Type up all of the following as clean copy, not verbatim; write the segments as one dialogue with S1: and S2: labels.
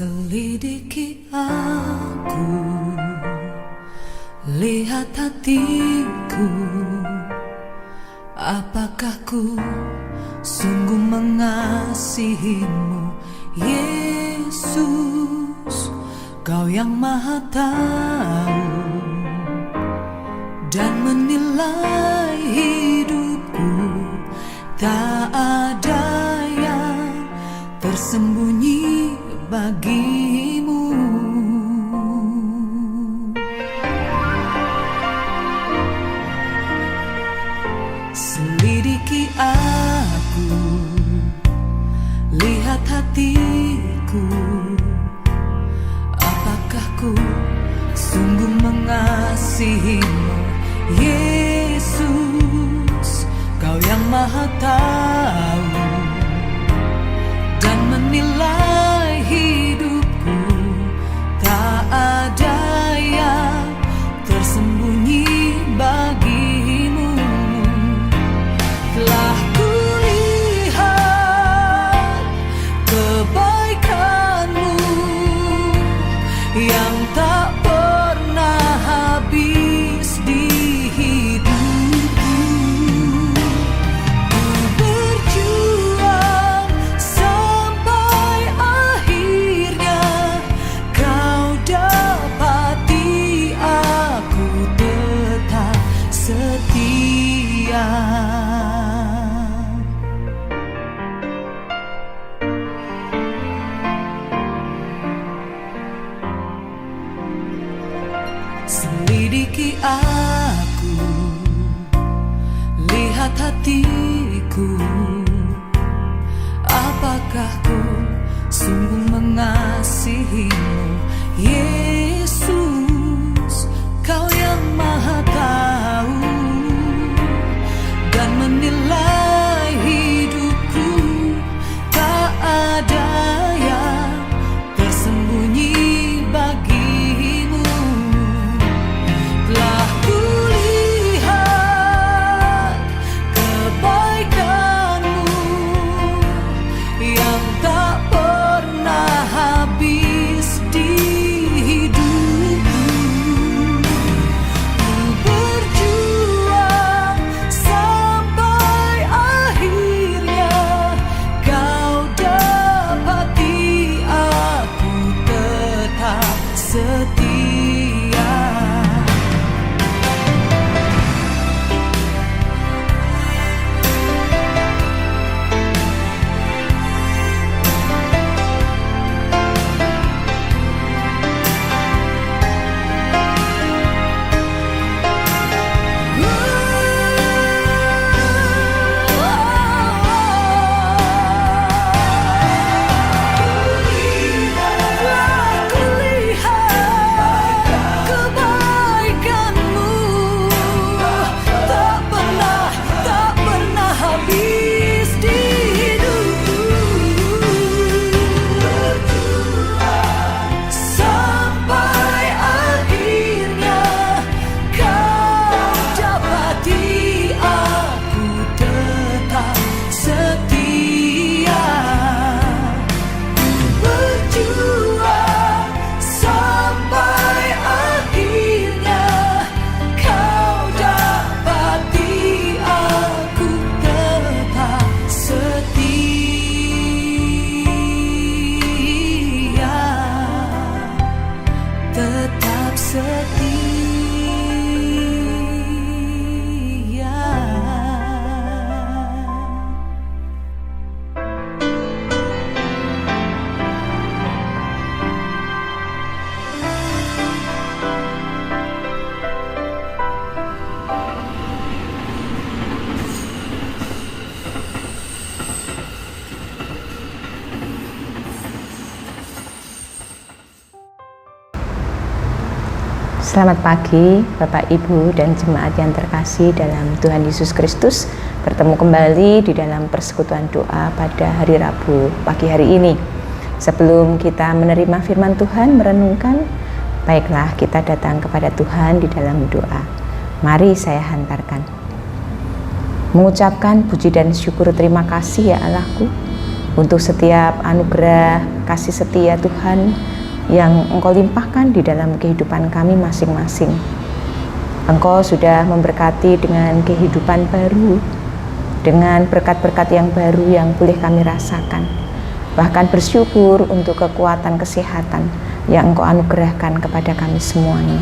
S1: Selidiki aku, lihat hatiku, apakah ku sungguh mengasihimu, Yesus, Kau yang Maha Tahu dan menilai hidupku. Tak ada yang tersembunyi bagimu. Selidiki aku, lihat hatiku, apakah ku sungguh mengasihimu, Yesus, Kau yang Maha Tahu dan menilai hidupku. Tak ada yang tersembunyi bagimu. Telah kulihat kebaikanmu yang tak pernah habis di hidupku. Ku berjuang sampai akhirnya Kau dapati aku tetap setia. Selidiki aku, lihat hatiku, apakah ku sungguh mengasihimu, Yesus, Kau yang Maha Tahu dan menilai hidupku. Tak ada yang tersembunyi bagimu. Telah kulihat kebaikanmu yang tak pernah habis di hidupku. Ku berjuang sampai akhirnya Kau dapati aku tetap setia. Tetap setia.
S2: Selamat pagi Bapak, Ibu, dan jemaat yang terkasih dalam Tuhan Yesus Kristus. Bertemu kembali di dalam persekutuan doa pada hari Rabu pagi hari ini. Sebelum kita menerima firman Tuhan, merenungkan, baiklah kita datang kepada Tuhan di dalam doa. Mari saya hantarkan. Mengucapkan puji dan syukur terima kasih ya Allahku, untuk setiap anugerah kasih setia Tuhan yang Engkau limpahkan di dalam kehidupan kami masing-masing. Engkau sudah memberkati dengan kehidupan baru, dengan berkat-berkat yang baru yang boleh kami rasakan. Bahkan bersyukur untuk kekuatan kesehatan yang Engkau anugerahkan kepada kami semuanya.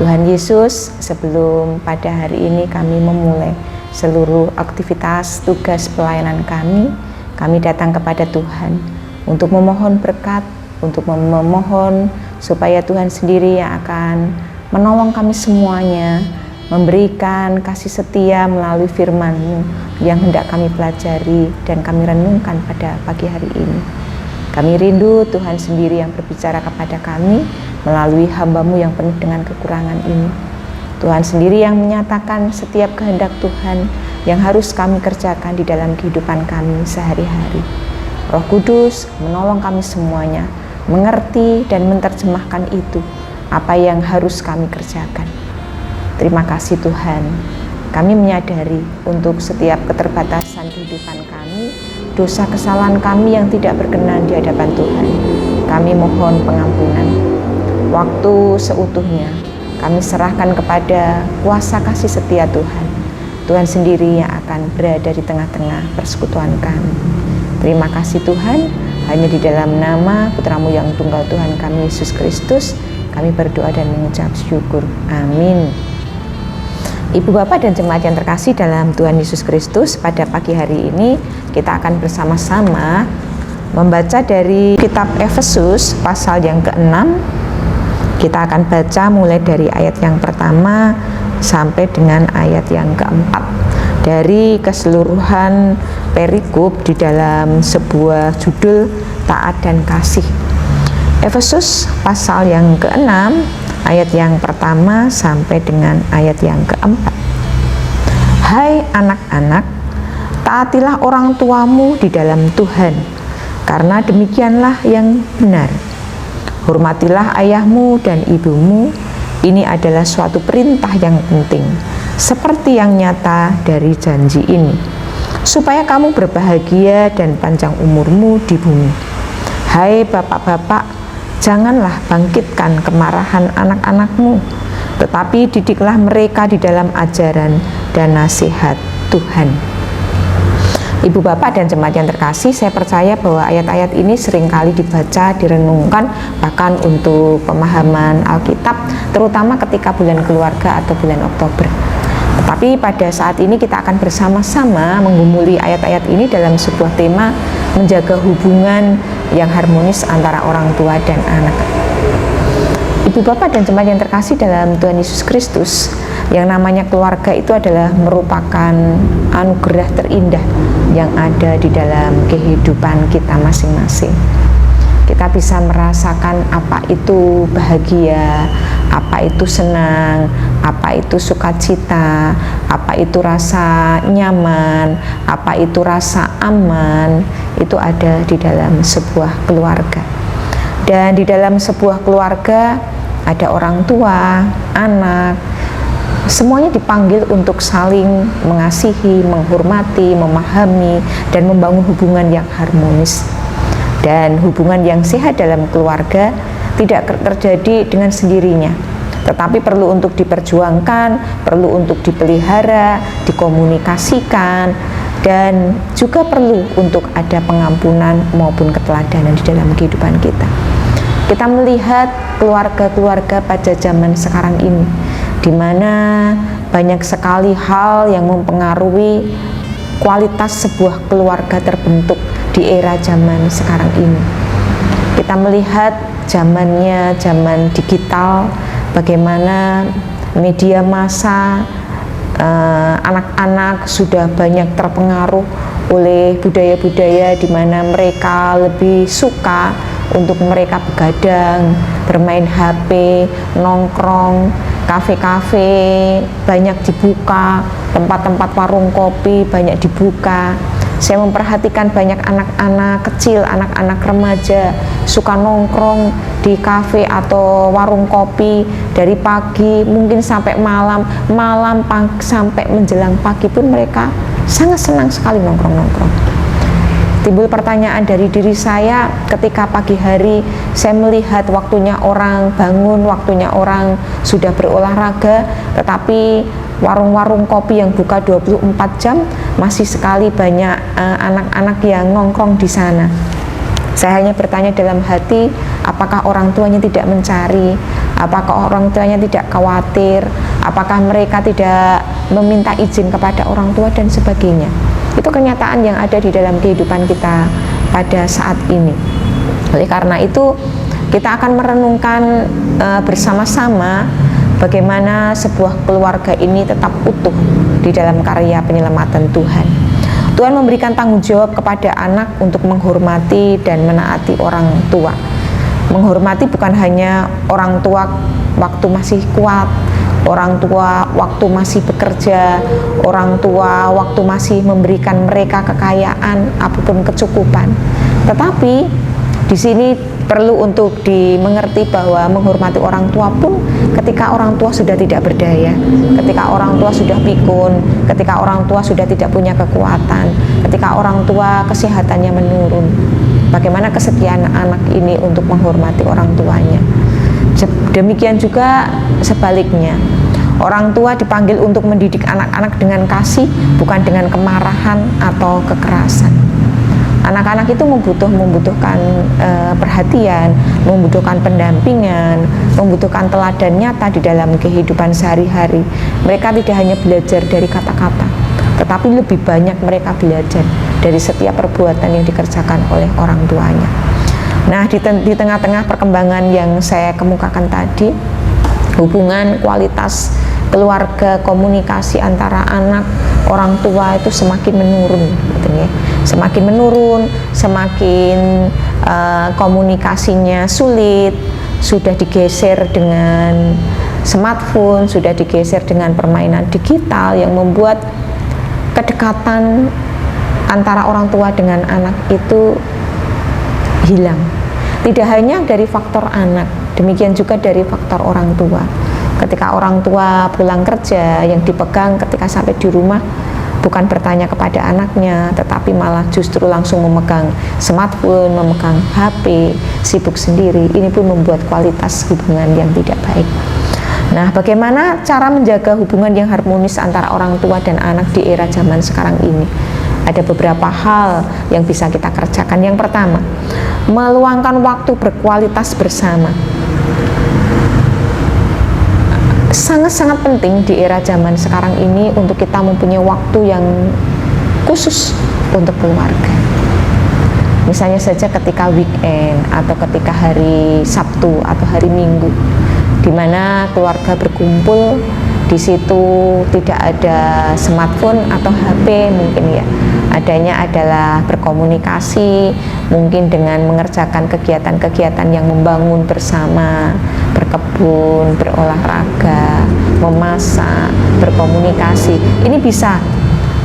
S2: Tuhan Yesus, sebelum pada hari ini kami memulai seluruh aktivitas tugas pelayanan kami datang kepada Tuhan untuk memohon berkat, untuk memohon supaya Tuhan sendiri yang akan menolong kami semuanya, memberikan kasih setia melalui firman-Mu yang hendak kami pelajari dan kami renungkan pada pagi hari ini. Kami rindu Tuhan sendiri yang berbicara kepada kami melalui hamba-Mu yang penuh dengan kekurangan ini. Tuhan sendiri yang menyatakan setiap kehendak Tuhan yang harus kami kerjakan di dalam kehidupan kami sehari-hari. Roh Kudus menolong kami semuanya mengerti dan menerjemahkan itu, apa yang harus kami kerjakan. Terima kasih Tuhan. Kami menyadari untuk setiap keterbatasan kehidupan kami, dosa kesalahan kami yang tidak berkenan di hadapan Tuhan. Kami mohon pengampunan. Waktu seutuhnya kami serahkan kepada kuasa kasih setia Tuhan. Tuhan sendiri yang akan berada di tengah-tengah persekutuan kami. Terima kasih Tuhan, hanya di dalam nama Putra-Mu yang tunggal Tuhan kami Yesus Kristus, kami berdoa dan mengucap syukur. Amin. Ibu Bapak dan jemaat yang terkasih dalam Tuhan Yesus Kristus, pada pagi hari ini kita akan bersama-sama membaca dari kitab Efesus pasal yang ke-6. Kita akan baca mulai dari ayat yang pertama sampai dengan ayat yang ke-4 dari keseluruhan perikop di dalam sebuah judul taat dan kasih. Efesus pasal yang ke-6 ayat yang pertama sampai dengan ayat yang ke-4. Hai anak-anak, taatilah orang tuamu di dalam Tuhan, karena demikianlah yang benar. Hormatilah ayahmu dan ibumu, ini adalah suatu perintah yang penting, seperti yang nyata dari janji ini, supaya kamu berbahagia dan panjang umurmu di bumi. Hai bapak-bapak, janganlah bangkitkan kemarahan anak-anakmu, tetapi didiklah mereka di dalam ajaran dan nasihat Tuhan. Ibu Bapak dan jemaat yang terkasih, saya percaya bahwa ayat-ayat ini seringkali dibaca, direnungkan, bahkan untuk pemahaman Alkitab, terutama ketika bulan keluarga atau bulan Oktober. Tetapi pada saat ini kita akan bersama-sama menggumuli ayat-ayat ini dalam sebuah tema menjaga hubungan yang harmonis antara orang tua dan anak. Ibu Bapak dan jemaat yang terkasih dalam Tuhan Yesus Kristus, yang namanya keluarga itu adalah merupakan anugerah terindah yang ada di dalam kehidupan kita masing-masing. Kita bisa merasakan apa itu bahagia, apa itu senang, apa itu sukacita, apa itu rasa nyaman, apa itu rasa aman, itu ada di dalam sebuah keluarga. Dan di dalam sebuah keluarga ada orang tua, anak, semuanya dipanggil untuk saling mengasihi, menghormati, memahami, dan membangun hubungan yang harmonis. Dan hubungan yang sehat dalam keluarga tidak terjadi dengan sendirinya, tetapi perlu untuk diperjuangkan, perlu untuk dipelihara, dikomunikasikan, dan juga perlu untuk ada pengampunan maupun keteladanan di dalam kehidupan kita. Kita melihat keluarga-keluarga pada zaman sekarang ini, di mana banyak sekali hal yang mempengaruhi kualitas sebuah keluarga terbentuk di era zaman sekarang ini. Kita melihat zamannya zaman digital, bagaimana media massa, anak-anak sudah banyak terpengaruh oleh budaya-budaya di mana mereka lebih suka untuk mereka begadang, bermain HP, nongkrong, kafe-kafe banyak dibuka, tempat-tempat warung kopi banyak dibuka. Saya memperhatikan banyak anak-anak kecil, anak-anak remaja suka nongkrong di kafe atau warung kopi dari pagi mungkin sampai malam, sampai menjelang pagi pun mereka sangat senang sekali nongkrong-nongkrong. Timbul pertanyaan dari diri saya ketika pagi hari saya melihat waktunya orang bangun, waktunya orang sudah berolahraga, tetapi warung-warung kopi yang buka 24 jam masih sekali banyak anak-anak yang nongkrong di sana. Saya hanya bertanya dalam hati, apakah orang tuanya tidak mencari, apakah orang tuanya tidak khawatir, apakah mereka tidak meminta izin kepada orang tua dan sebagainya. Itu kenyataan yang ada di dalam kehidupan kita pada saat ini. Oleh karena itu, kita akan merenungkan bersama-sama bagaimana sebuah keluarga ini tetap utuh di dalam karya penyelamatan Tuhan. Tuhan memberikan tanggung jawab kepada anak untuk menghormati dan menaati orang tua. Menghormati bukan hanya orang tua waktu masih kuat, orang tua waktu masih bekerja, orang tua waktu masih memberikan mereka kekayaan apapun kecukupan. Tetapi di sini perlu untuk dimengerti bahwa menghormati orang tua pun ketika orang tua sudah tidak berdaya, ketika orang tua sudah pikun, ketika orang tua sudah tidak punya kekuatan, ketika orang tua kesehatannya menurun. Bagaimana kesetiaan anak ini untuk menghormati orang tuanya. Demikian juga sebaliknya. Orang tua dipanggil untuk mendidik anak-anak dengan kasih, bukan dengan kemarahan atau kekerasan. Anak-anak itu membutuhkan perhatian, membutuhkan pendampingan, membutuhkan teladan nyata di dalam kehidupan sehari-hari. Mereka tidak hanya belajar dari kata-kata, tetapi lebih banyak mereka belajar dari setiap perbuatan yang dikerjakan oleh orang tuanya. Nah, di tengah-tengah perkembangan yang saya kemukakan tadi, hubungan kualitas keluarga, komunikasi antara anak, orang tua itu semakin menurun, gitu ya. Semakin menurun, semakin komunikasinya sulit, sudah digeser dengan smartphone, sudah digeser dengan permainan digital yang membuat kedekatan antara orang tua dengan anak itu hilang. Tidak hanya dari faktor anak, demikian juga dari faktor orang tua. Ketika orang tua pulang kerja, yang dipegang ketika sampai di rumah bukan bertanya kepada anaknya, tetapi malah justru langsung memegang smartphone, memegang HP, sibuk sendiri. Ini pun membuat kualitas hubungan yang tidak baik. Nah, bagaimana cara menjaga hubungan yang harmonis antara orang tua dan anak di era zaman sekarang ini? Ada beberapa hal yang bisa kita kerjakan. Yang pertama, meluangkan waktu berkualitas bersama. Sangat-sangat penting di era zaman sekarang ini untuk kita mempunyai waktu yang khusus untuk keluarga. Misalnya saja ketika weekend atau ketika hari Sabtu atau hari Minggu, di mana keluarga berkumpul, di situ tidak ada smartphone atau HP mungkin ya. Adanya adalah berkomunikasi, mungkin dengan mengerjakan kegiatan-kegiatan yang membangun bersama, berkebun, berolahraga, memasak, berkomunikasi. Ini bisa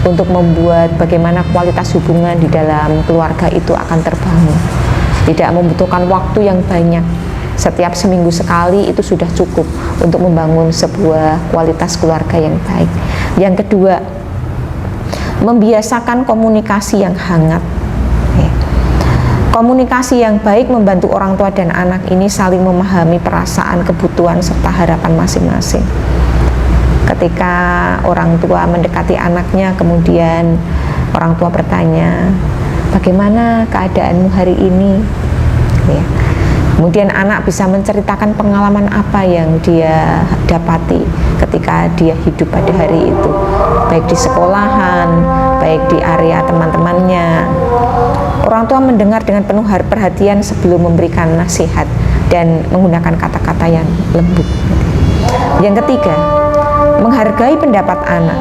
S2: untuk membuat bagaimana kualitas hubungan di dalam keluarga itu akan terbangun. Tidak membutuhkan waktu yang banyak. Setiap seminggu sekali itu sudah cukup untuk membangun sebuah kualitas keluarga yang baik. Yang kedua, membiasakan komunikasi yang hangat. Komunikasi yang baik membantu orang tua dan anak ini saling memahami perasaan, kebutuhan, serta harapan masing-masing. Ketika orang tua mendekati anaknya, kemudian orang tua bertanya, bagaimana keadaanmu hari ini? Ya. Kemudian anak bisa menceritakan pengalaman apa yang dia dapati ketika dia hidup pada hari itu, baik di sekolahan, baik di area teman-temannya. Orang tua mendengar dengan penuh perhatian sebelum memberikan nasihat dan menggunakan kata-kata yang lembut. Yang ketiga, menghargai pendapat anak.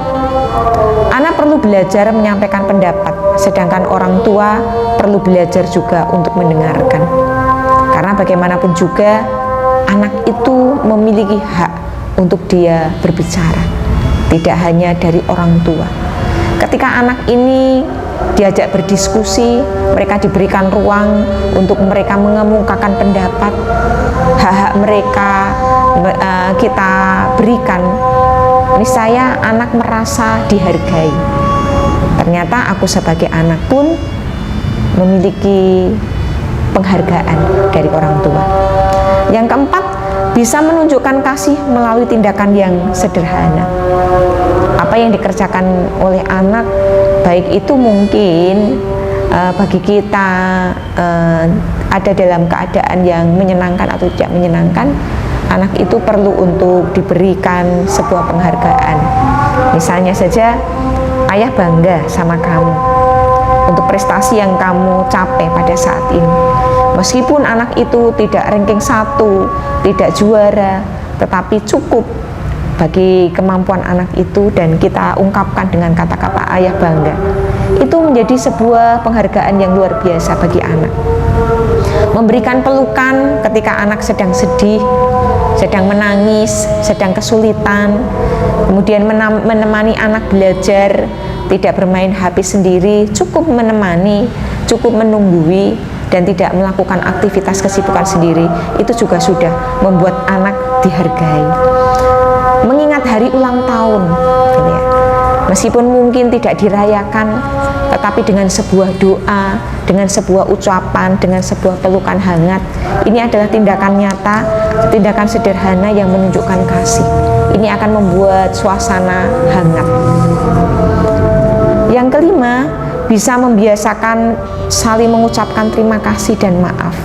S2: Anak perlu belajar menyampaikan pendapat, sedangkan orang tua perlu belajar juga untuk mendengarkan. Karena bagaimanapun juga anak itu memiliki hak untuk dia berbicara, tidak hanya dari orang tua. Ketika anak ini diajak berdiskusi, mereka diberikan ruang untuk mereka mengemukakan pendapat, hak-hak mereka kita berikan. Niscaya anak merasa dihargai. Ternyata aku sebagai anak pun memiliki penghargaan dari orang tua. Yang keempat, bisa menunjukkan kasih melalui tindakan yang sederhana. Apa yang dikerjakan oleh anak, baik itu mungkin bagi kita ada dalam keadaan yang menyenangkan atau tidak menyenangkan, anak itu perlu untuk diberikan sebuah penghargaan. Misalnya saja, ayah bangga sama kamu untuk prestasi yang kamu capai pada saat ini. Meskipun anak itu tidak ranking 1, tidak juara, tetapi cukup bagi kemampuan anak itu dan kita ungkapkan dengan kata-kata ayah bangga. Itu menjadi sebuah penghargaan yang luar biasa bagi anak. Memberikan pelukan ketika anak sedang sedih, sedang menangis, sedang kesulitan, kemudian menemani anak belajar, tidak bermain HP sendiri, cukup menemani, cukup menunggui, dan tidak melakukan aktivitas kesibukan sendiri, itu juga sudah membuat anak dihargai. Mengingat hari ulang tahun, gitu ya. Meskipun mungkin tidak dirayakan, tetapi dengan sebuah doa, dengan sebuah ucapan, dengan sebuah pelukan hangat, ini adalah tindakan nyata, tindakan sederhana yang menunjukkan kasih. Ini akan membuat suasana hangat. Yang kelima, bisa membiasakan saling mengucapkan terima kasih dan maaf.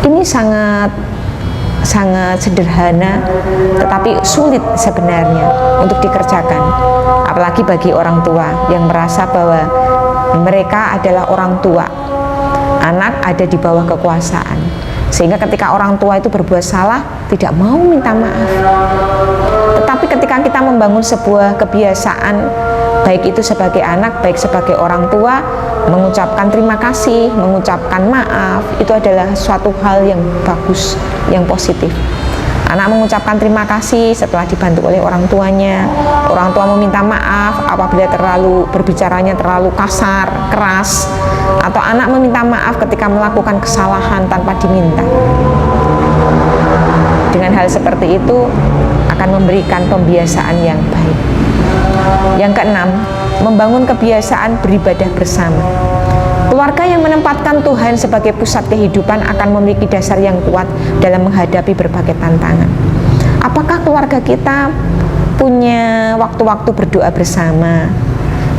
S2: Ini sangat sederhana, tetapi sulit sebenarnya untuk dikerjakan. Apalagi bagi orang tua yang merasa bahwa mereka adalah orang tua, anak ada di bawah kekuasaan, sehingga ketika orang tua itu berbuat salah tidak mau minta maaf. Tetapi ketika kita membangun sebuah kebiasaan, baik itu sebagai anak, baik sebagai orang tua, mengucapkan terima kasih, mengucapkan maaf, itu adalah suatu hal yang bagus, yang positif. Anak mengucapkan terima kasih setelah dibantu oleh orang tuanya. Orang tua meminta maaf apabila berbicaranya terlalu kasar, keras, atau anak meminta maaf ketika melakukan kesalahan tanpa diminta. Dengan hal seperti itu akan memberikan pembiasaan yang baik. Yang keenam, membangun kebiasaan beribadah bersama. Keluarga yang menempatkan Tuhan sebagai pusat kehidupan akan memiliki dasar yang kuat dalam menghadapi berbagai tantangan. Apakah keluarga kita punya waktu-waktu berdoa bersama?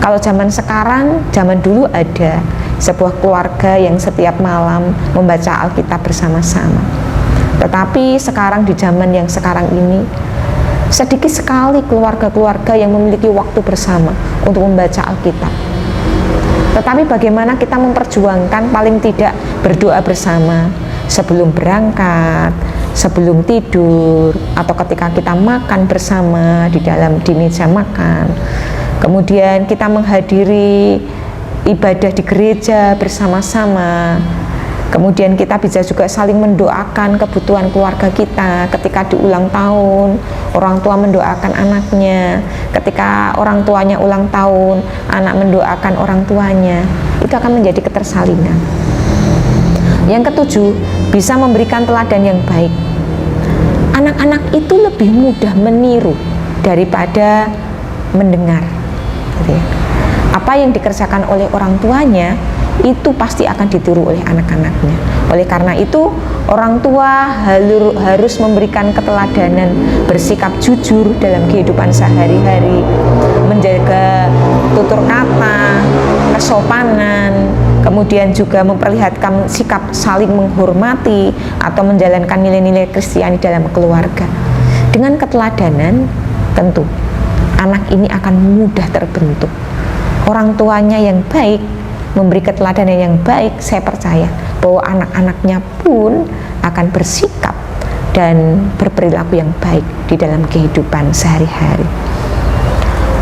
S2: Kalau zaman sekarang, zaman dulu ada sebuah keluarga yang setiap malam membaca Alkitab bersama-sama. Tetapi sekarang di zaman yang sekarang ini, sedikit sekali keluarga-keluarga yang memiliki waktu bersama untuk membaca Alkitab. Tetapi bagaimana kita memperjuangkan paling tidak berdoa bersama sebelum berangkat, sebelum tidur, atau ketika kita makan bersama di meja makan. Kemudian kita menghadiri ibadah di gereja bersama-sama. Kemudian kita bisa juga saling mendoakan kebutuhan keluarga kita ketika di ulang tahun, orang tua mendoakan anaknya. Ketika orang tuanya ulang tahun, anak mendoakan orang tuanya. Itu akan menjadi ketersalinan. Yang ketujuh, bisa memberikan teladan yang baik. Anak-anak itu lebih mudah meniru daripada mendengar. Apa yang dikerjakan oleh orang tuanya itu pasti akan ditiru oleh anak-anaknya. Oleh karena itu, orang tua harus memberikan keteladanan, bersikap jujur dalam kehidupan sehari-hari, menjaga tutur kata, kesopanan, kemudian juga memperlihatkan sikap saling menghormati atau menjalankan nilai-nilai Kristiani dalam keluarga. Dengan keteladanan, tentu anak ini akan mudah terbentuk. Orang tuanya yang baik, memberi keteladanan yang baik, saya percaya bahwa anak-anaknya pun akan bersikap dan berperilaku yang baik di dalam kehidupan sehari-hari.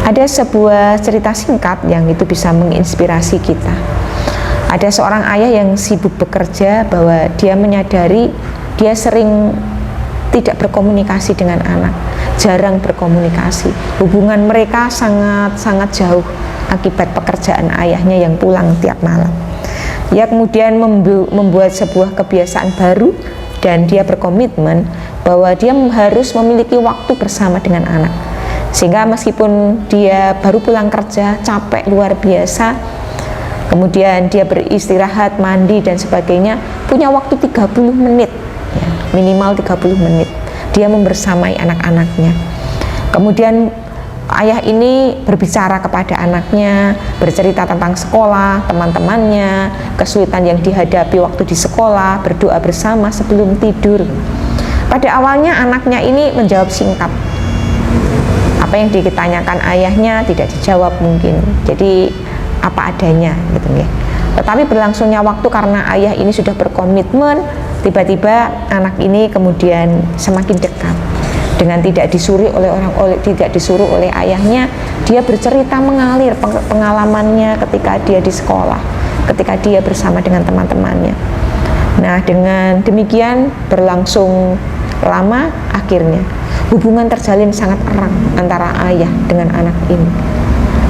S2: Ada sebuah cerita singkat yang itu bisa menginspirasi kita. Ada seorang ayah yang sibuk bekerja, bahwa dia menyadari dia sering tidak berkomunikasi dengan anak, jarang berkomunikasi. Hubungan mereka sangat jauh akibat pekerjaan ayahnya yang pulang tiap malam. Dia kemudian membuat sebuah kebiasaan baru dan dia berkomitmen bahwa dia harus memiliki waktu bersama dengan anak. Sehingga meskipun dia baru pulang kerja, capek luar biasa, kemudian dia beristirahat, mandi dan sebagainya, punya waktu 30 menit ya, minimal 30 menit dia membersamai anak-anaknya. Kemudian ayah ini berbicara kepada anaknya, bercerita tentang sekolah, teman-temannya, kesulitan yang dihadapi waktu di sekolah, berdoa bersama sebelum tidur. Pada awalnya anaknya ini menjawab singkat. Apa yang ditanyakan ayahnya tidak dijawab mungkin. Jadi apa adanya gitu ya. Tetapi berlangsungnya waktu karena ayah ini sudah berkomitmen, tiba-tiba anak ini kemudian semakin dekat. Dengan tidak disuruh oleh ayahnya, dia bercerita mengalir pengalamannya ketika dia di sekolah, ketika dia bersama dengan teman-temannya. Nah, dengan demikian berlangsung lama, akhirnya hubungan terjalin sangat erat antara ayah dengan anak ini.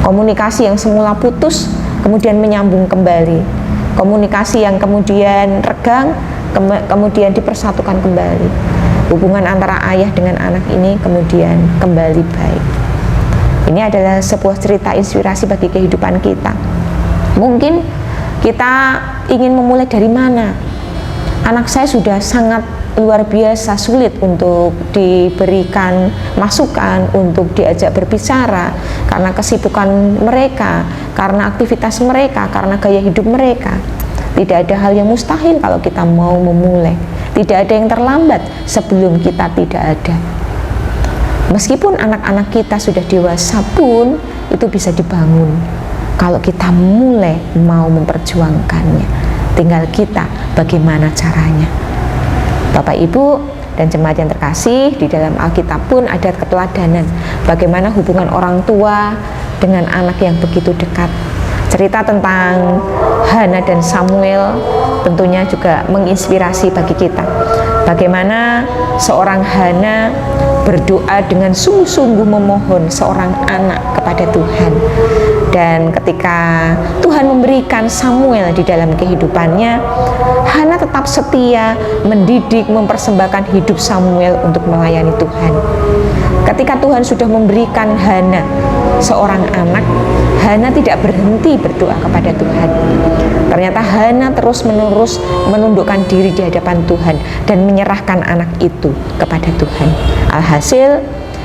S2: Komunikasi yang semula putus kemudian menyambung kembali. Komunikasi yang kemudian renggang kemudian dipersatukan kembali. Hubungan antara ayah dengan anak ini kemudian kembali baik. Ini adalah sebuah cerita inspirasi bagi kehidupan kita. Mungkin kita ingin memulai dari mana? Anak saya sudah sangat luar biasa sulit untuk diberikan masukan, untuk diajak berbicara karena kesibukan mereka, karena aktivitas mereka, karena gaya hidup mereka. Tidak ada hal yang mustahil kalau kita mau memulai. Tidak ada yang terlambat sebelum kita tidak ada. Meskipun anak-anak kita sudah dewasa pun itu bisa dibangun kalau kita mulai mau memperjuangkannya. Tinggal kita bagaimana caranya. Bapak Ibu dan jemaat yang terkasih, di dalam Alkitab pun ada keteladanan bagaimana hubungan orang tua dengan anak yang begitu dekat. Cerita tentang Hana dan Samuel tentunya juga menginspirasi bagi kita. Bagaimana seorang Hana berdoa dengan sungguh-sungguh memohon seorang anak kepada Tuhan. Dan ketika Tuhan memberikan Samuel di dalam kehidupannya, Hana tetap setia mendidik, mempersembahkan hidup Samuel untuk melayani Tuhan. Ketika Tuhan sudah memberikan Hana seorang anak, Hana tidak berhenti berdoa kepada Tuhan. Ternyata Hana terus-menerus menundukkan diri di hadapan Tuhan dan menyerahkan anak itu kepada Tuhan. Alhasil,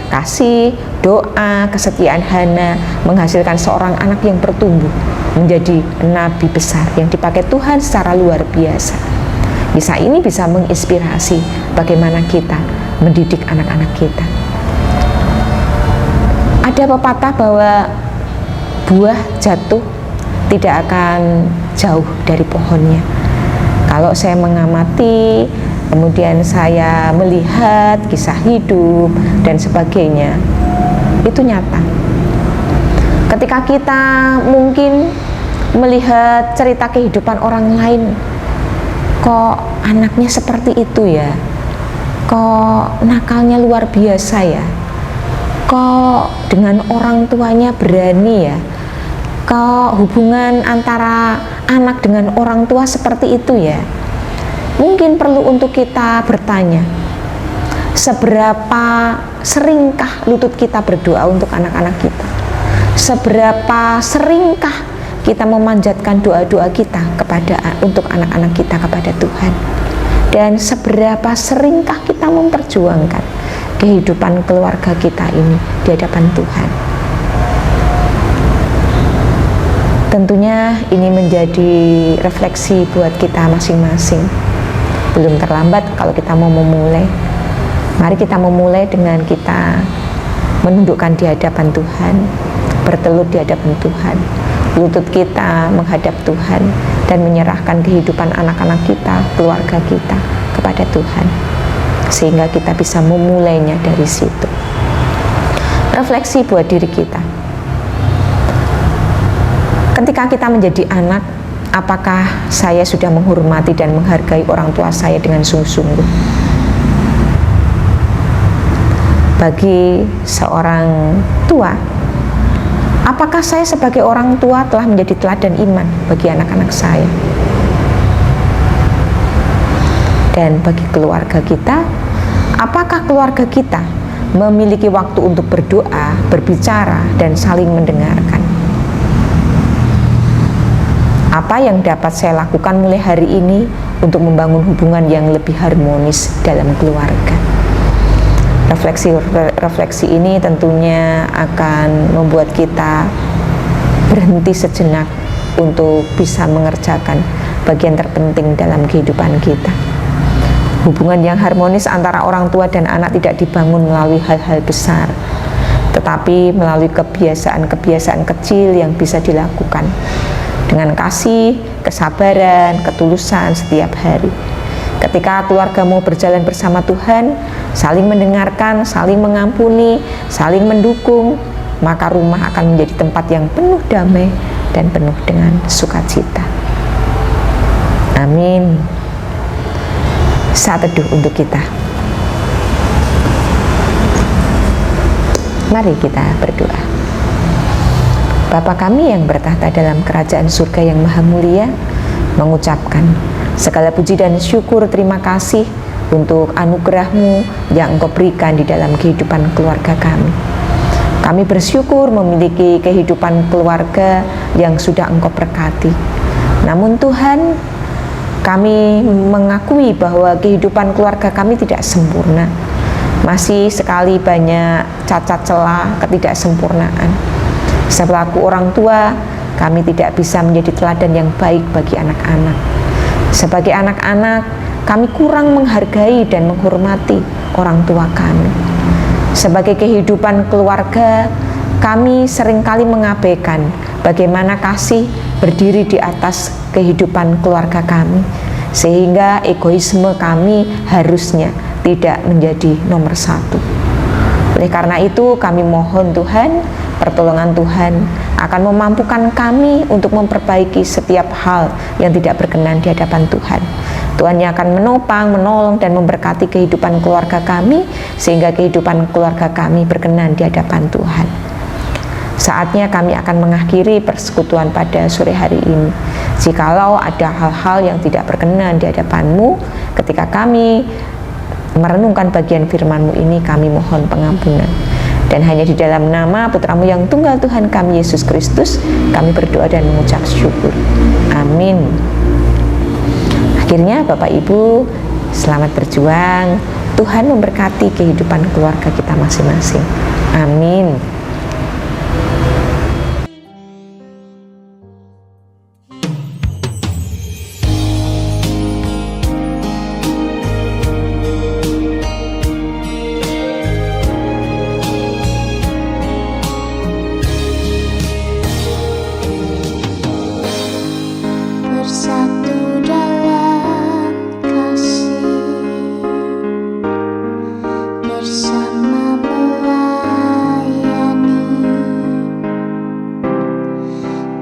S2: kasih, doa, kesetiaan Hana menghasilkan seorang anak yang bertumbuh menjadi nabi besar yang dipakai Tuhan secara luar biasa. Kisah ini bisa menginspirasi bagaimana kita mendidik anak-anak kita. Ada pepatah bahwa buah jatuh tidak akan jauh dari pohonnya. Kalau saya mengamati, kemudian saya melihat kisah hidup dan sebagainya, itu nyata. Ketika kita mungkin melihat cerita kehidupan orang lain, kok anaknya seperti itu ya, kok nakalnya luar biasa ya, kok dengan orang tuanya berani ya, kok hubungan antara anak dengan orang tua seperti itu ya. Mungkin perlu untuk kita bertanya, seberapa seringkah lutut kita berdoa untuk anak-anak kita? Seberapa seringkah kita memanjatkan doa-doa kita untuk anak-anak kita kepada Tuhan? Dan seberapa seringkah kita memperjuangkan kehidupan keluarga kita ini di hadapan Tuhan? Tentunya ini menjadi refleksi buat kita masing-masing. Belum terlambat kalau kita mau memulai. Mari kita memulai dengan kita menundukkan di hadapan Tuhan, bertelut di hadapan Tuhan, lutut kita menghadap Tuhan, dan menyerahkan kehidupan anak-anak kita, keluarga kita kepada Tuhan, sehingga kita bisa memulainya dari situ. Refleksi buat diri kita. Ketika kita menjadi anak, apakah saya sudah menghormati dan menghargai orang tua saya dengan sungguh-sungguh? Bagi seorang tua, apakah saya sebagai orang tua telah menjadi teladan iman bagi anak-anak saya? Dan bagi keluarga kita, apakah keluarga kita memiliki waktu untuk berdoa, berbicara, dan saling mendengarkan? Apa yang dapat saya lakukan mulai hari ini untuk membangun hubungan yang lebih harmonis dalam keluarga? Refleksi ini tentunya akan membuat kita berhenti sejenak untuk bisa mengerjakan bagian terpenting dalam kehidupan kita. Hubungan yang harmonis antara orang tua dan anak tidak dibangun melalui hal-hal besar, tetapi melalui kebiasaan-kebiasaan kecil yang bisa dilakukan dengan kasih, kesabaran, ketulusan setiap hari. Ketika keluarga mau berjalan bersama Tuhan, saling mendengarkan, saling mengampuni, saling mendukung, maka rumah akan menjadi tempat yang penuh damai dan penuh dengan sukacita. Amin. Saat teduh untuk kita. Mari kita berdoa. Bapa kami yang bertahta dalam kerajaan surga yang maha mulia, mengucapkan segala puji dan syukur terima kasih untuk anugerah-Mu yang Engkau berikan di dalam kehidupan keluarga kami. Kami bersyukur memiliki kehidupan keluarga yang sudah Engkau berkati. Namun Tuhan, kami mengakui bahwa kehidupan keluarga kami tidak sempurna. Masih sekali banyak cacat celah, ketidaksempurnaan. Selaku orang tua, kami tidak bisa menjadi teladan yang baik bagi anak-anak. Sebagai anak-anak, kami kurang menghargai dan menghormati orang tua kami. Sebagai kehidupan keluarga, kami seringkali mengabaikan bagaimana kasih berdiri di atas kehidupan keluarga kami, sehingga egoisme kami harusnya tidak menjadi nomor satu. Oleh karena itu, kami mohon Tuhan, pertolongan Tuhan akan memampukan kami untuk memperbaiki setiap hal yang tidak berkenan di hadapan Tuhan. Tuhan yang akan menopang, menolong, dan memberkati kehidupan keluarga kami, sehingga kehidupan keluarga kami berkenan di hadapan Tuhan. Saatnya kami akan mengakhiri persekutuan pada sore hari ini. Jikalau ada hal-hal yang tidak berkenan di hadapan-Mu, ketika kami merenungkan bagian firman-Mu ini, kami mohon pengampunan. Dan hanya di dalam nama Putra-Mu yang tunggal Tuhan kami, Yesus Kristus, kami berdoa dan mengucap syukur. Amin. Akhirnya Bapak Ibu, selamat berjuang. Tuhan memberkati kehidupan keluarga kita masing-masing. Amin.
S3: Bersatu dalam kasih, bersama melayani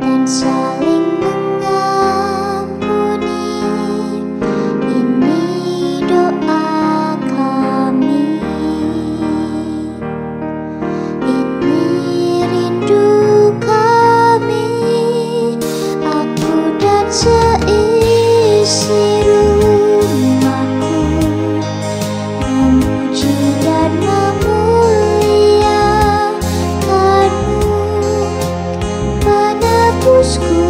S3: dan saling mengampuni. Ini doa kami, ini rindu kami, aku dan seisi rumahku memuji dan memuliakan-Mu, penebusku,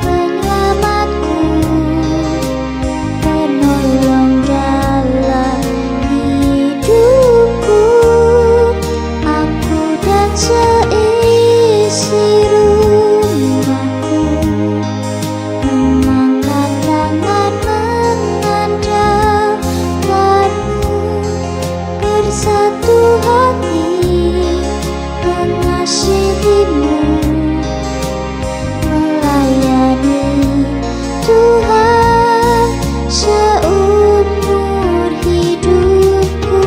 S3: penyelamatku, penolong dalam hidupku. Aku dan seisi rumahku mengangkat tangan mengandalkan-Mu, bersatu hati mengasihi-Mu, melayani Tuhan seumur hidupku.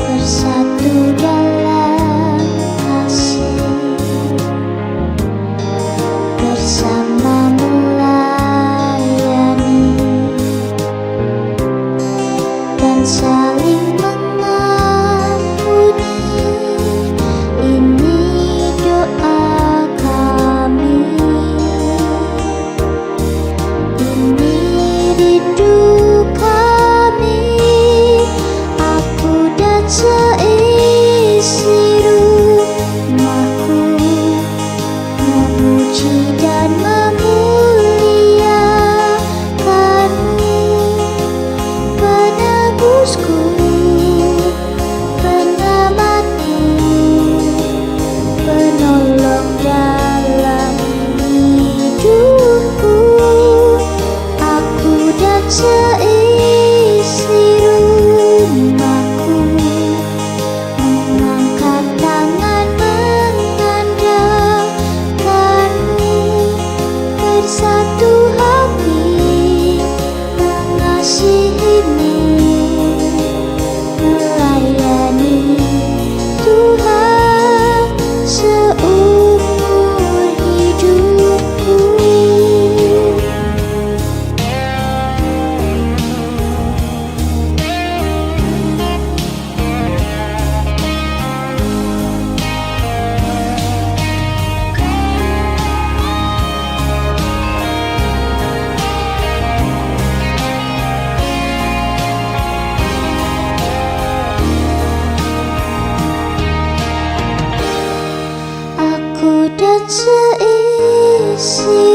S3: Bersatu dalam kasih, bersama melayani dan saling mengampuni. Ini doa kami, kasih